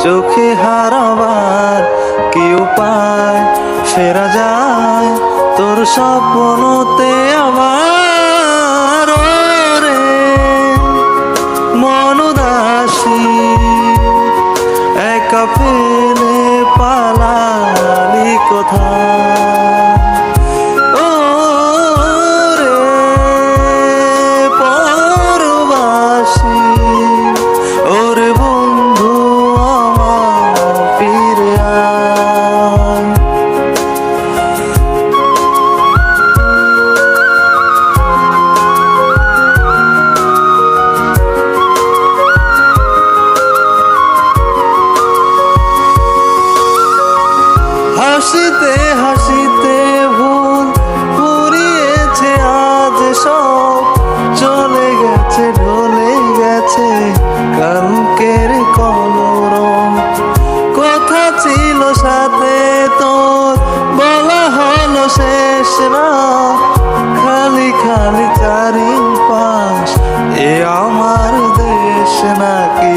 চোখে হারাবার কি উপায়? ফেরা যায় তোর স্বপ্নতে আমার রে মন উদাসী একা ফেলে পালালি কোথায়? ও রে পরবাসী, ওরে বন্ধু আমার ফিরে আয়। হাসিতে হাসিতে ভুল পুরিয়েছে আজ সব, চলে গেছে ঢলে গেছে কালকের কলরব। কথা ছিল সাথে তোর বলা হলো শেষ না, খালি খালি চারিপাশ এ আমার দেশ না, কি